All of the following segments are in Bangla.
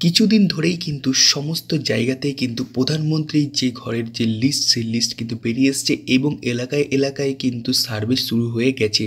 কিছুদিন ধরেই কিন্তু সমস্ত জায়গাতেই কিন্তু প্রধানমন্ত্রীর যে ঘরের যে লিস্ট সেই লিস্ট কিন্তু বেরিয়ে এসছে এবং এলাকায় এলাকায় কিন্তু সার্ভে শুরু হয়ে গেছে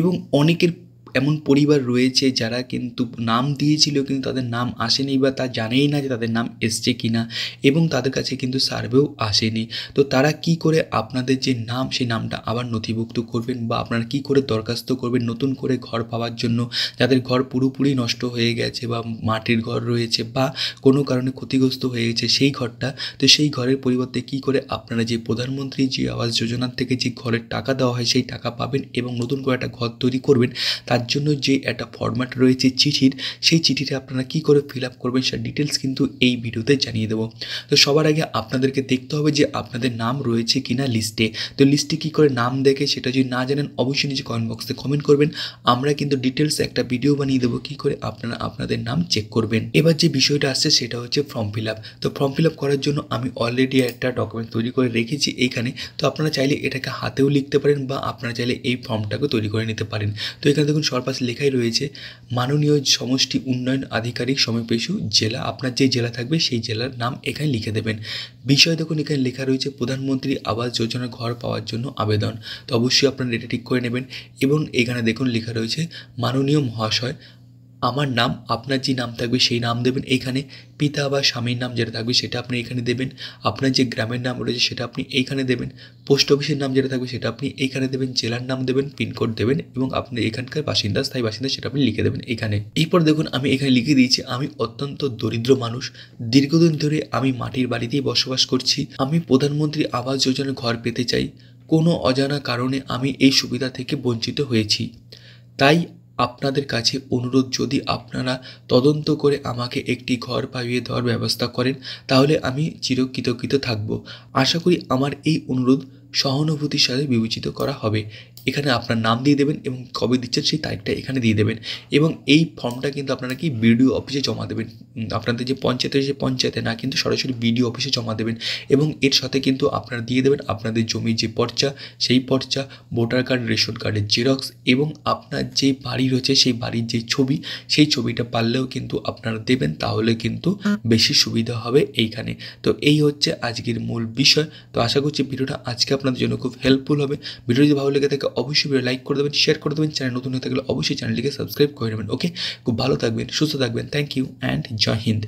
এবং অনেকের এমন পরিবার রয়েছে যারা কিন্তু নাম দিয়েছিল কিন্তু তাদের নাম আসেনি বা তা জানেই না যে তাদের নাম এসছে কিনা এবং তাদের কাছে কিন্তু সার্ভেও আসেনি। তো তারা কি করে আপনাদের যে নাম সেই নামটা আবার নথিভুক্ত করবেন বা আপনারা কি করে দরখাস্ত করবেন নতুন করে ঘর পাওয়ার জন্য, যাদের ঘর পুরোপুরি নষ্ট হয়ে গেছে বা মাটির ঘর রয়েছে বা কোনো কারণে ক্ষতিগ্রস্ত হয়ে গেছে সেই ঘরটা, তো সেই ঘরের পরিবর্তে কি করে আপনারা যে প্রধানমন্ত্রী যে আবাস যোজনার থেকে যে ঘরের টাকা দেওয়া হয় সেই টাকা পাবেন এবং নতুন করে একটা ঘর তৈরি করবেন, তার জন্য যে একটা ফরম্যাট রয়েছে চিঠির, সেই চিঠিটা আপনারা কি করে ফিল আপ করবেন সেটা ডিটেলস কিন্তু এই ভিডিওতে জানিয়ে দেবো। তো সবার আগে আপনাদেরকে দেখতে হবে যে আপনাদের নাম রয়েছে কিনা লিস্টে। তো লিস্টে কী করে নাম দেখে সেটা যদি না জানেন অবশ্যই নিচে কমেন্ট বক্সে কমেন্ট করবেন। আমরা কিন্তু ডিটেলস একটা ভিডিও বানিয়ে দেবো কী করে আপনারা আপনাদের নাম চেক করবেন। এবার যে বিষয়টা আসছে সেটা হচ্ছে ফর্ম ফিল আপ। তো ফর্ম ফিল আপ করার জন্য আমি অলরেডি একটা ডকুমেন্ট তৈরি করে রেখেছি এইখানে। তো আপনারা চাইলে এটাকে হাতেও লিখতে পারেন বা আপনারা চাইলে এই ফর্মটাকে তৈরি করে নিতে পারেন। তো এখানে দেখুন সবার পাশে লেখাই রয়েছে মাননীয় সমষ্টি উন্নয়ন আধিকারিক সমীপেশু জেলা। আপনার যে জেলা থাকবে সেই জেলার নাম এখানে লিখে দেবেন। বিষয় দেখুন এখানে লেখা রয়েছে প্রধানমন্ত্রী আবাস যোজনার ঘর পাওয়ার জন্য আবেদন। তো অবশ্যই আপনারা এটা ঠিক করে নেবেন এবং এখানে দেখুন লেখা রয়েছে মাননীয় মহাশয় আমার নাম, আপনার যে নাম থাকবে সেই নাম দেবেন এইখানে, পিতা বা স্বামীর নাম যেটা থাকবে সেটা আপনি এখানে দেবেন, আপনার যে গ্রামের নাম রয়েছে সেটা আপনি এইখানে দেবেন, পোস্ট অফিসের নাম যেটা থাকবে সেটা আপনি এইখানে দেবেন, জেলার নাম দেবেন, পিনকোড দেবেন এবং আপনি এখানকার বাসিন্দা স্থায়ী বাসিন্দা সেটা আপনি লিখে দেবেন এইখানে। এরপর দেখুন আমি এখানে লিখে দিয়েছি আমি অত্যন্ত দরিদ্র মানুষ, দীর্ঘদিন ধরে আমি মাটির বাড়িতেই বসবাস করছি, আমি প্রধানমন্ত্রী আবাস যোজনার ঘর পেতে চাই, কোনো অজানা কারণে আমি এই সুবিধা থেকে বঞ্চিত হয়েছি, তাই আপনাদের কাছে অনুরোধ যদি আপনারা তদন্ত করে আমাকে একটি ঘর পাইয়ে দেওয়ার ব্যবস্থা করেন তাহলে আমি চিরকৃতজ্ঞ থাকব। আশা করি আমার এই অনুরোধ সহানুভূতির সাথে বিবেচিত করা হবে। এখানে আপনার নাম দিয়ে দেবেন এবং কবে দিচ্ছেন সেই তারিখটা এখানে দিয়ে দেবেন এবং এই ফর্মটা কিন্তু আপনারা কি বিডিও অফিসে জমা দেবেন। আপনাদের যে পঞ্চায়েতে না কিন্তু সরাসরি বিডিও অফিসে জমা দেবেন এবং এর সাথে কিন্তু আপনারা দিয়ে দেবেন আপনাদের জমির যে পর্চা সেই পর্চা, ভোটার কার্ড, রেশন কার্ডের জেরক্স এবং আপনার যে বাড়ি রয়েছে সেই বাড়ির যে ছবি সেই ছবিটা পারলেও কিন্তু আপনারা দেবেন, তাহলে কিন্তু বেশি সুবিধা হবে এইখানে। তো এই হচ্ছে আজকের মূল বিষয়। তো আশা করছি ভিডিওটা আজকে আপনাদের জন্য খুব হেল্পফুল হবে। ভিডিও যদি ভালো লেগে থাকে অবশ্যই ভিডিও লাইক করে দেবেন, শেয়ার করে দেবেন, চ্যানেল নতুন হয়ে থাকলে অবশ্যই চ্যানেলটিকে সাবস্ক্রাইব করে নেবেন। ওকে, খুব ভালো থাকবেন, সুস্থ থাকবেন। থ্যাংক ইউ অ্যান্ড জয় হিন্দ।